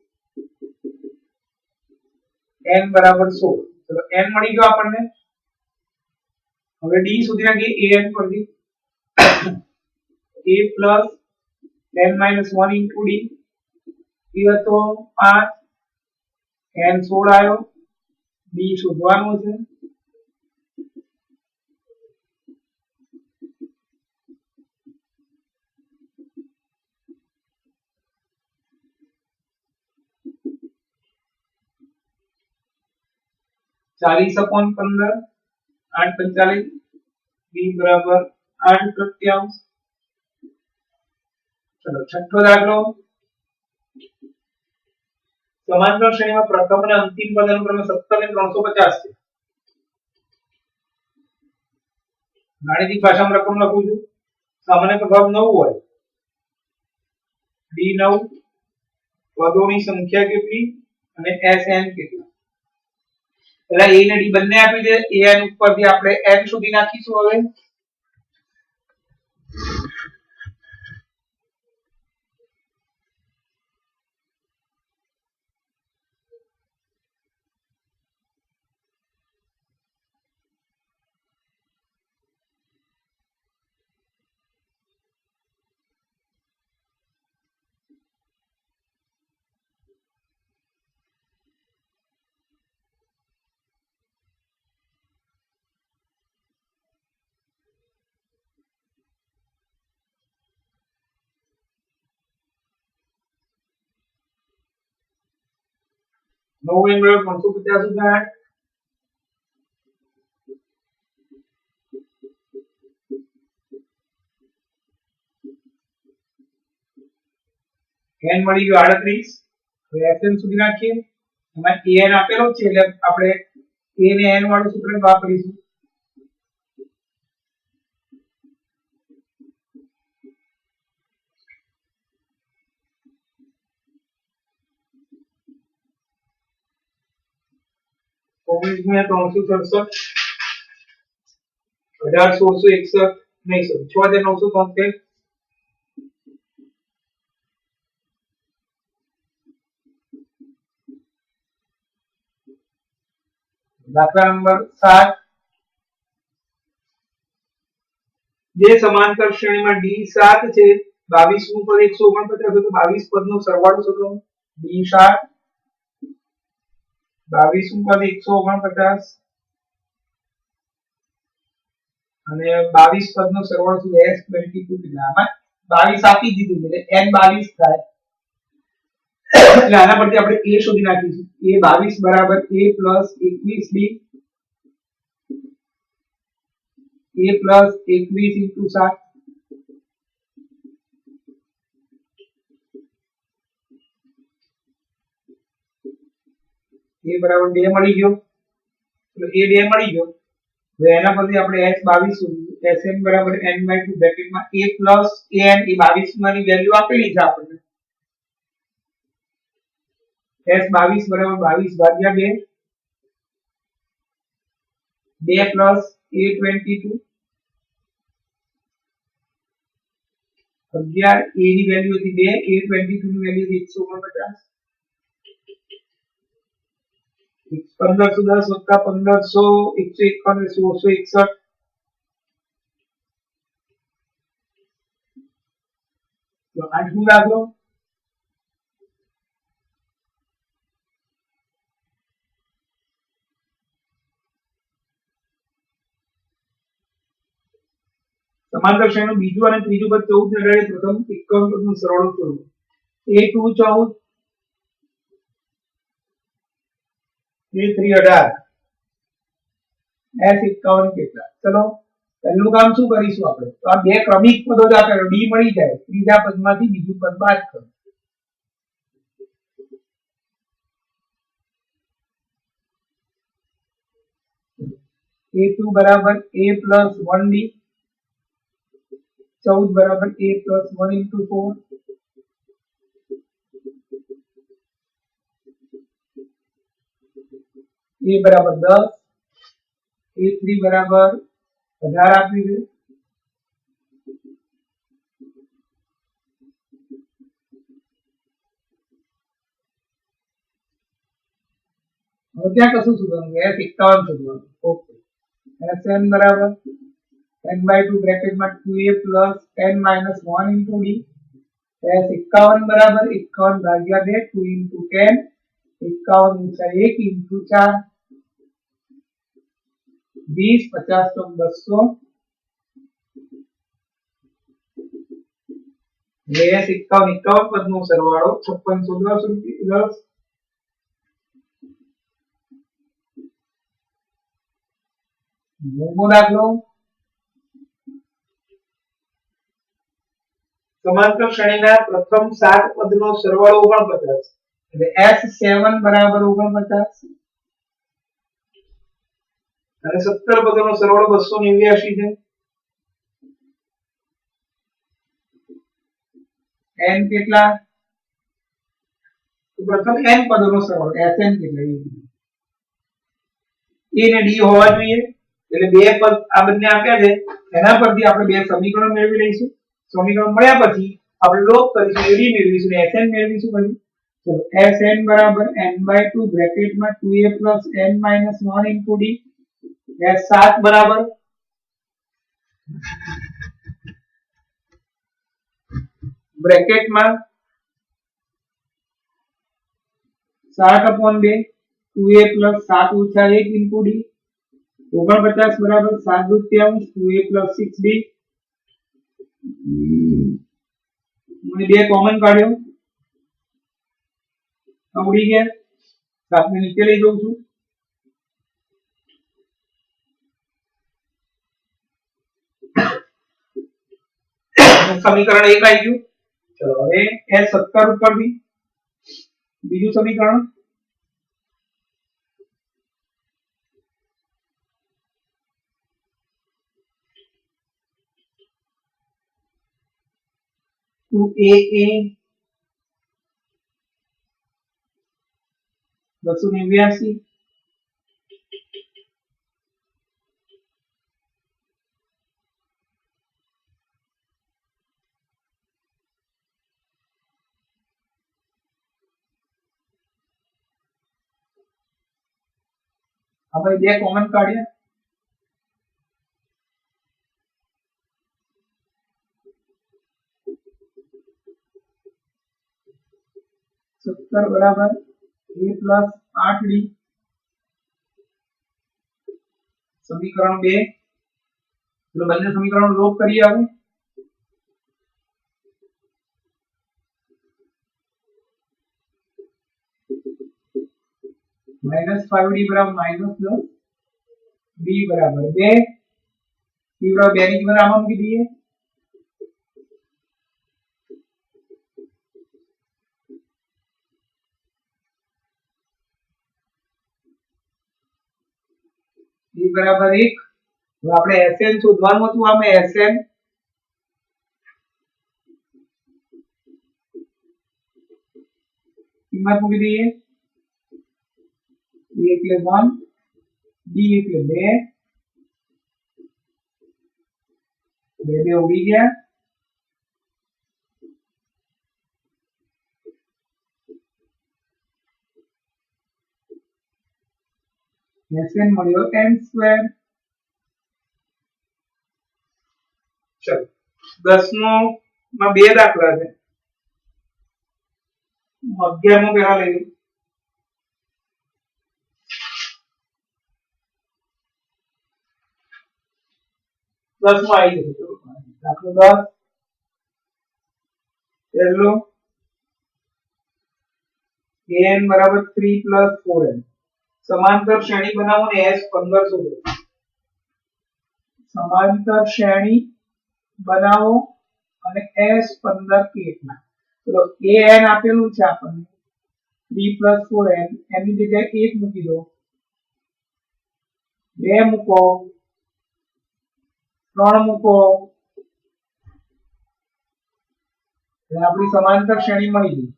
n બરાબર 16 ચલો n મળી ગયો આપણને હવે d સુધી નાખીએ an પરથી a plus n minus 1 into d એ હતો 5 n 16 આવ્યો d શોધવાનું છે चालीस अपॉन 15 8 45 b बराबर 8 प्रत्यांश चलो छठो दाखलो समांतर श्रेणी में प्रथम અને અંતિમ પદ અનુક્રમે 17 અને 350 છે ગાણિતિક ભાષામાં રકમ લખું છું સામાન્ય પ્રભાવ 9 હોય d9 પદોની સંખ્યા કેટલી અને sn કેટલા પેલા a ને d બંને આપી દે an ઉપરથી આપણે n સુધી નાખીશું હવે નવેમ્બર 350 થાય n મળી ગયો 38 હવે sn સુધી નાખીએ એમાં an આપેલો છે એટલે આપણે a ને n વાળું સૂત્ર વાપરીશું में 367 18,1661 नहीं सॉरी 6,973 દાખલા નંબર 7 બે સમાંતર શ્રેણીમાં D7 છે 22 નું પદ 149 તો 22 પદનો સરવાળો શોધો D7 22 નું પદ 149 અને 22 પદનો સરવાળો શોધો S22 કેટલા આમાં 22 આપી દીધું છે એટલે N22 થાય એટલે આના પરથી આપણે A શોધી નાખીશું A22 બરાબર A plus 21B A plus 21 into 7 A બરાબર 2 મળી ગયો એટલે A 2 મળી ગયો હવે એના પરથી આપણે S22 શોધીશું Sn બરાબર n/2 બ્રેકેટમાં A plus an એ 22 માની વેલ્યુ આપેલી છે આપણને S22 બરાબર 22 ભાગ્યા 2 2 plus A22 11 A ની વેલ્યુ હતી 2 A22 ની વેલ્યુ હતી 149 1510 વત્તા 1500 151 1661 તો આઠમું દાખલો સમાંતર શ્રેણીનું બીજું અને ત્રીજું પદ 14 ને અડાડે પ્રથમ 51 પદનો સરવાળો શોધો A2 14 A3 18 S51 કેટલા ચલો પહેલું કામ શું કરીશું આપણે તો આ બે ક્રમિક પદો જ આપેલો D મળી જાય ત્રીજા પદમાંથી બીજું પદ બાદ કરો A2 બરાબર A plus 1D 14 बराबर A plus 1 into 4 A बराबर 10 A3 बराबर 18 આપી દે હવે ક્યાં કશું શોધવાનું S51 શોધવાનું ઓકે Sn બરાબર n/2 ब्रैकेट में 2a plus n minus 1 into d S51 बराबर 51 भाग्या 2 2 into 10 51 ऊंचा 1 into 4 20 50 तो 200 S51 પદનો સરવાળો 5610 મોમો દાખલો સમાંતર શ્રેણીના પ્રથમ 7 પદનો સરવાળો 49 એટલે S7 બરાબર 49 અને 17 પદોનો સરવાળો 289 છે n કેટલા તો પ્રથમ n પદોનો સરવાળો Sn કેટલા A ને D હોવા જોઈએ એટલે બે પદ આ બંને આપ્યા છે એના પરથી આપણે બે સમીકરણ મેળવી લઈશું સમીકરણ મળ્યા પછી આપણે લોપ કરીશું AD મેળવીશું અને Sn મેળવીશું પછી તો Sn બરાબર n/2 બ્રેકેટમાં 2a plus n minus 1 into d S7 બરાબર બ્રેકેટમાં 7/2 2a plus 7 ऊंचा 1 into d 49 बराबर 7/2 2a plus 6d मैंने બે કોમન કાઢ્યો ઉડી ગયા સાતને નીચે લઈ જાઉં છું સમીકરણ 1 આવી ગયું ચલો હવે S17 ઉપરથી બીજું સમીકરણ to AA 289 આપણે બે કોમન કાઢ્યા 17 બરાબર a પ્લસ 8d સમીકરણ 2 એટલે બંને સમીકરણો લોપ કરીએ હવે -5d બરાબર -10 b બરાબર 2 c બરાબર 2 ની કિંમત આમાં મૂકી દઈએ b બરાબર 1 હવે આપણે Sn શોધવાનું હતું આમે Sn કિંમત મૂકી દઈએ a એટલે 1 b એટલે 2 બે ઉડી ગયા Sn મળ્યો n સ્ક્વેર ચલો 10મો માં બે દાખલા છે 11મો પહેલા લઈ લો 10મો આવી જશે ચલો દાખલો 10 પહેલો an બરાબર 3 પ્લસ 4n समांतर श्रेणी बनाओ ने s 15 शोधो समांतर श्रेणी बनाओ અને s 15 કેટલા ચલો an આપેલું છે આપણને 3 4n એની જગ્યાએ 1 મૂકી દો 2 મૂકો 3 મૂકો એટલે આપણી સમાંતર શ્રેણી મળી ગઈ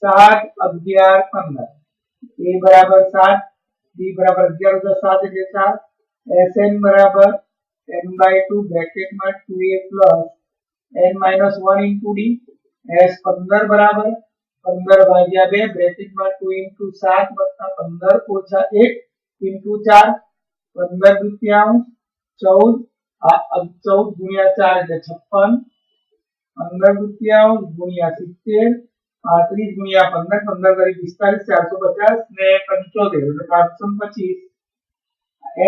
7 11 15 a बराबर 7 b बराबर 11 + 7 એટલે 4 sn बराबर n/2 ब्रैकेट में 2a plus n - 1 * d s 15 बराबर 15 भाग्या 2 ब्रैकेट में 2 * 7 + 15 - 1 * 4 15 દુત્યાંશ 14 14 ગુણ્યા 4 એટલે 56 15 દુત્યાંશ ગુણ્યા 70 35 ગુણ્યા 15 15 કરી 45 450 ને 75 એટલે 525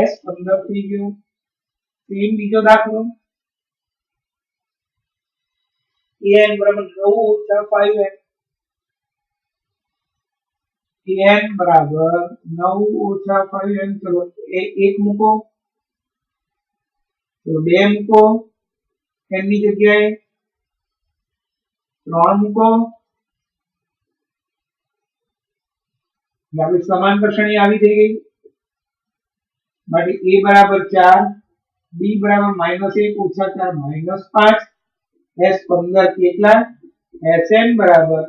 s 15 થઈ ગયું तीन बीजो दाखलो an बराबर 9 - 5n an बराबर 9 - 5n चलो एक મૂકો તો બે મૂકો n ની જગ્યાએ 3 મૂકો એટલે સમાંતર શ્રેણી આવી થઈ ગઈ માટે a બરાબર 4 b बराबर -1 - 4 -5 s 15 કેટલા sn बराबर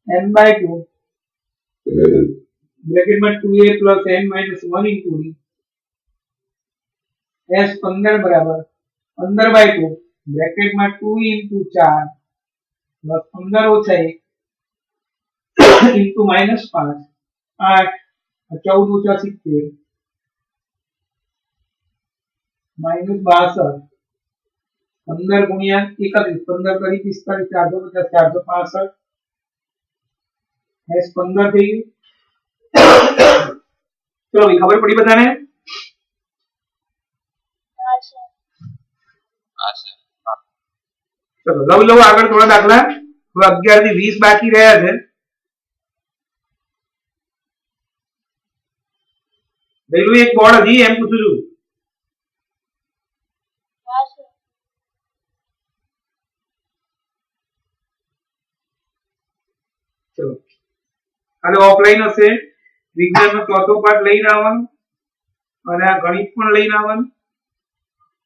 n/2 ब्रैकेट में 2a + n - 1 * d s 15 बराबर 15/2 ब्रैकेट में 2 * 4 + 15 - 1 * -5 8 14 - 70 -62 15 गुणिया 31 15 કરી 45 450 465 s 15 થઈ ચલો ભાઈ ખબર પડી બધાને ચલો લવ લવ આગળ થોડા દાખલા હવે 11 થી 20 બાકી રહ્યા છે પેલું એક બોર્ડ હજી એમ પૂછું છું ચલો અને ઓફલાઈન હશે વિજ્ઞાનનો ચોથો પાઠ લઈને આવવાનો અને આ ગણિત પણ લઈને આવવાનું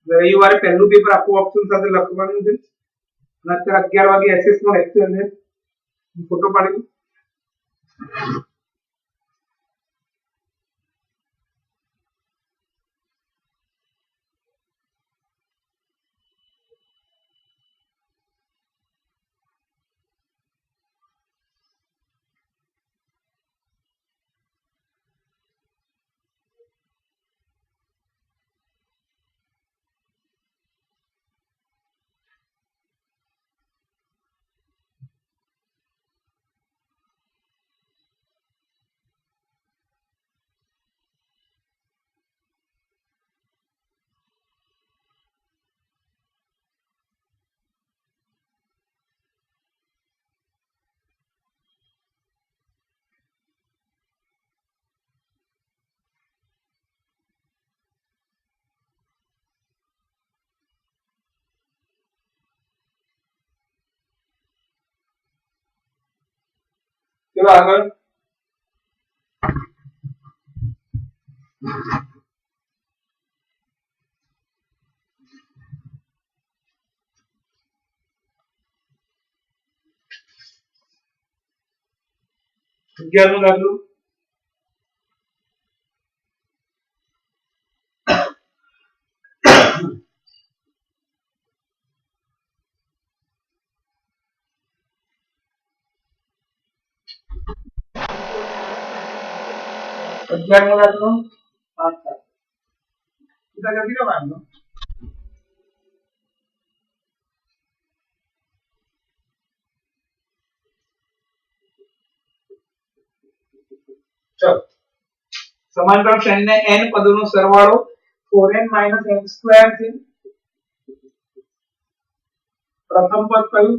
રવિવારે પહેલું પેપર આખું ઓપ્શન સાથે લખવાનું છે અને અત્યારે 11 વાગે એસએસ નો લેક્ચર છે ફોટો પાડી ચલો આગળ. અગિયારમો દાખલો. અગિયારમો દાખલો. 5 7 બધા જલ્દી કરવાનો. ચલો સમાંતર શ્રેણીના n પદોનો સરવાળો 4n - n સ્ક્વેર છે. પ્રથમ પદ કયું,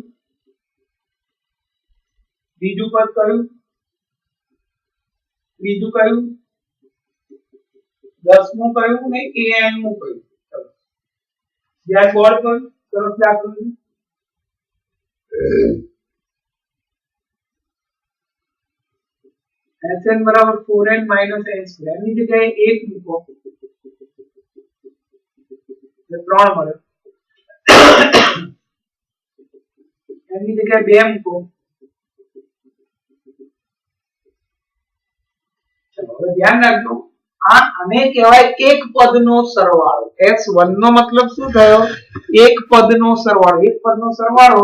બીજું પદ કયું, ત્રીજું કયું, દસમું કયું ને an નું કયું. ચલો જ્યાં બોર્ડ કયું સરસ દાખલો. Sn બરાબર 4n - n સ્ક્વેર ની જગ્યાએ 1 મૂકો એટલે 3 મળે. n ની જગ્યાએ 2 મૂકો. ચલો હવે ધ્યાન રાખજો, આને કહેવાય એક પદનો સરવાળો. s1 નો મતલબ શું થયો? એક પદનો સરવાળો. એક પદનો સરવાળો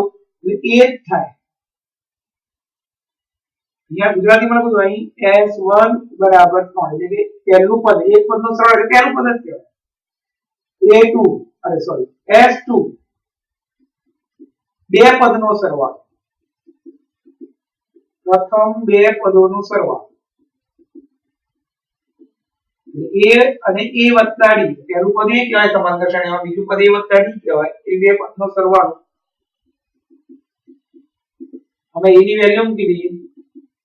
એટલે એ જ થાય. અહીંયા ગુજરાતીમાં લખું અહીં s1 બરાબર 3 એટલે કે પહેલું પદ એક પદનો સરવાળો એટલે પહેલું પદ જ કહેવાય. a2 અરે સોરી s2 બે પદનો સરવાળો. પ્રથમ બે પદોનો સરવાળો a અને a વત્તા d. પહેલું પદ એ કહેવાય સમાંતર શ્રેણીમાં, બીજું પદ a વત્તા d કહેવાય. એ બે પદનો સરવાળો. હવે a ની વેલ્યુ મૂકી દઈએ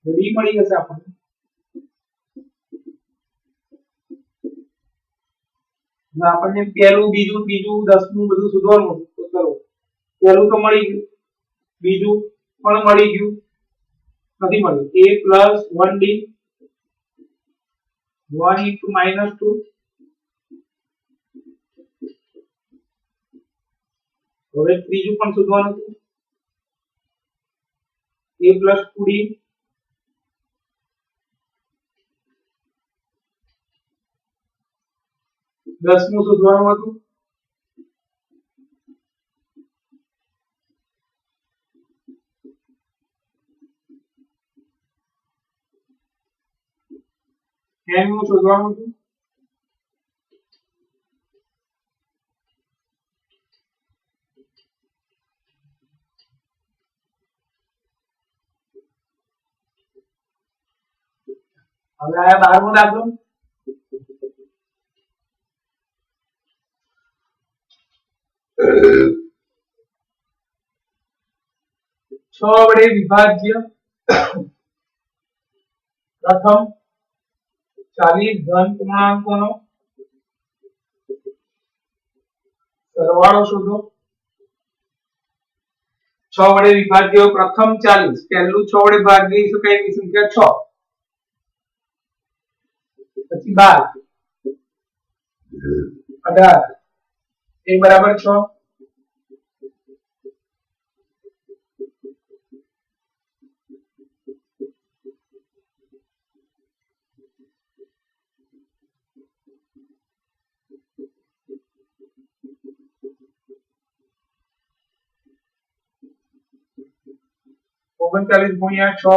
d મળી જશે આપણને. આપણને પહેલું બીજું ત્રીજું દસમું બધું શોધવાનું. તો ચલો પહેલું તો મળી ગયું, બીજું પણ મળી ગયું, નથી મળ્યું. a + 1d 1 * -2. હવે ત્રીજું પણ શોધવાનું છે. a + 2d દસમું શોધવાનું હતું. n નું શોધવાનું હતું. હવે આયા 12મો દાખલો. છ વડે વિભાજ્ય પ્રથમ 40 ધન પૂર્ણાંકોનો સરવાળો શોધો. 6 વડે વિભાજ્ય પ્રથમ 40. પહેલું 6 વડે ભાગી શકાય એવી સંખ્યા 6, પછી 12, 18 એ બરાબર 6. ઓગણચાલીસ ગુણ્યા 6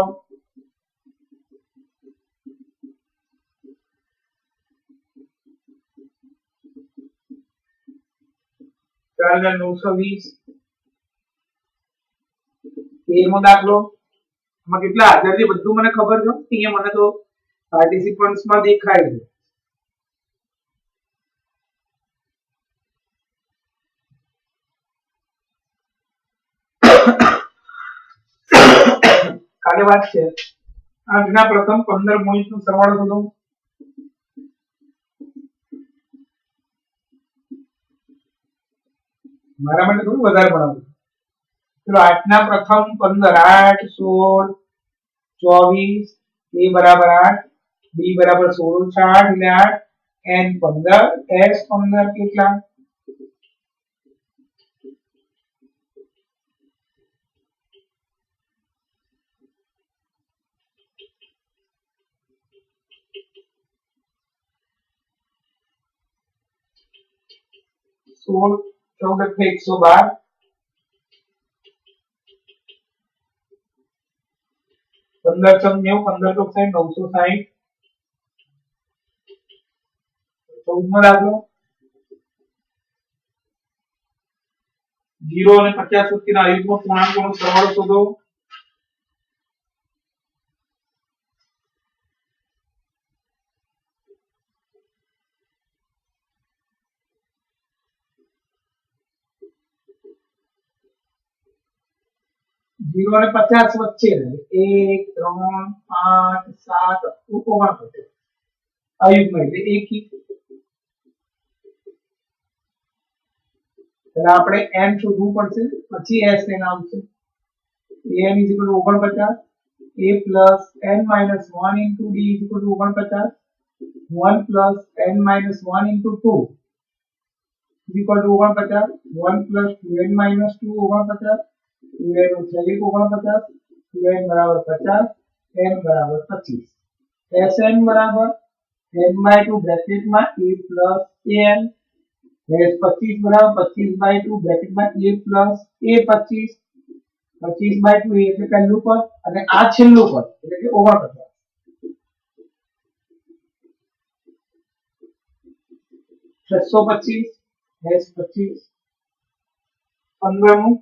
4920. 13મો દાખલો. આમાં કેટલા હાજર છે બધું મને ખબર છે. અહીંયા મને તો પાર્ટિસિપન્ટ્સ માં દેખાય છે. કાલે વાત છે 8 ના પ્રથમ 15 પોઈન્ટ નો સરવાળો શોધો. મારા માટે થોડું વધારે બનાવું. ચલો 8 ના પ્રથમ 15 8 16 24 a बराबर 8 b बराबर 16 8 એટલે 8 n 15 s 15 કેટલા 16 14 એટલે 112 15 ચોક 90 15 ચોક 60 960 14 દાખલો 0 અને 50 સુધીના અયુગ્મ પૂર્ણાંકોનો સરવાળો શોધો 0 અને 50 વચ્ચે 1 3 5 7 49 અયુગ્મ એટલે એકી એટલે આપણે n શોધવું પડશે પછી s n આવશે an is equal to 49 a plus n minus 1 into d is equal to 49 1 plus n minus 1 into 2 is equal to 49 1 plus 2n minus 2 49 2n ઓછા 1 49 2n બરાબર 50 n બરાબર 25 sn બરાબર n by 2 બ્રેકેટમાં a plus an s 25 બરાબર 25 by 2 બ્રેકેટમાં a plus a 25 25 by 2 એટલે પહેલું પદ અને આ છેલ્લું પદ એટલે કે 49 625 s 25 15મું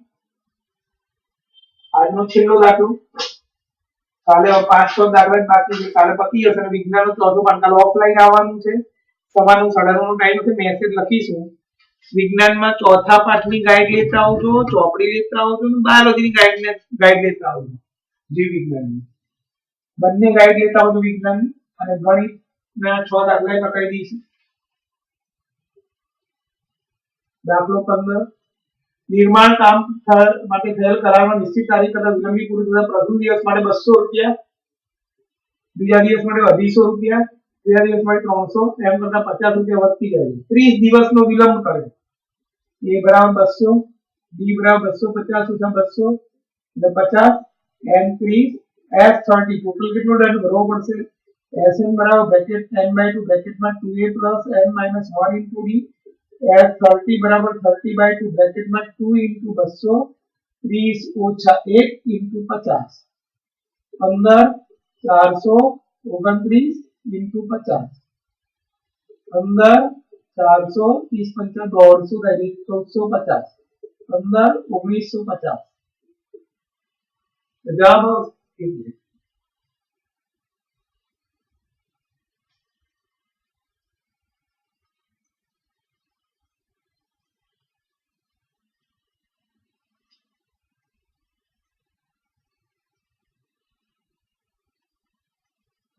આજનો છેલ્લો દાખલો કાલે 500 દાખલા જ બાકી છે કાલે પતી જશે અને વિજ્ઞાનનો ચોથો પાઠ કાલે ઓફલાઈન આવવાનું છે સવારનું 9:30નો ટાઈમ છે મેસેજ લખીશું વિજ્ઞાનમાં ચોથા પાઠની ગાઈડ લેતા આવજો ચોપડી લેતા આવજો અને બાયોલોજીની ગાઈડ લેતા આવજો જીવ વિજ્ઞાનની બંને ગાઈડ લેતા આવજો વિજ્ઞાનની અને ગણિતના 6 દાખલા પકડી દઈશું દાખલો 15 निर्माण काम માટે થયેલ કરારમાં નિશ્ચિત તારીખ કરતા વિલંબી પૂરું થતા પ્રથમ દિવસ માટે 200 રૂપિયા બીજા દિવસ માટે 250 રૂપિયા ત્રીજા દિવસ માટે 300 એમ કરતા 50 રૂપિયા વધતી જાય 30 દિવસનો વિલંબ કરે a બરાબર 200 b બરાબર 250 ઓછા 200 એટલે 50 n 30 s 30 ટોટલ કેટલો દંડ ભરવો પડશે sn બરાબર bracket n by 2 બ્રેકેટમાં 2a plus n minus 1 into d s 30 बराबर 30 by 2 ब्रैकेट में 2 into 200 30 ओछा 1 into 50 15 429 into 50 15 400 30 50 150 થાય 1450 15 1950 जवाब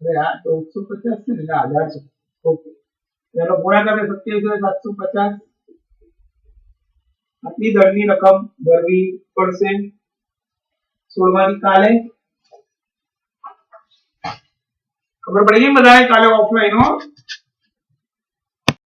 अरे यार 150 से ना 1000 ओके चलो गुणाकार में 27,750 આટલી દરની રકમ ભરવી પડશે 16મી કાલે ખબર પડી ગઈ બધાને કાલે ઓફલાઈન હો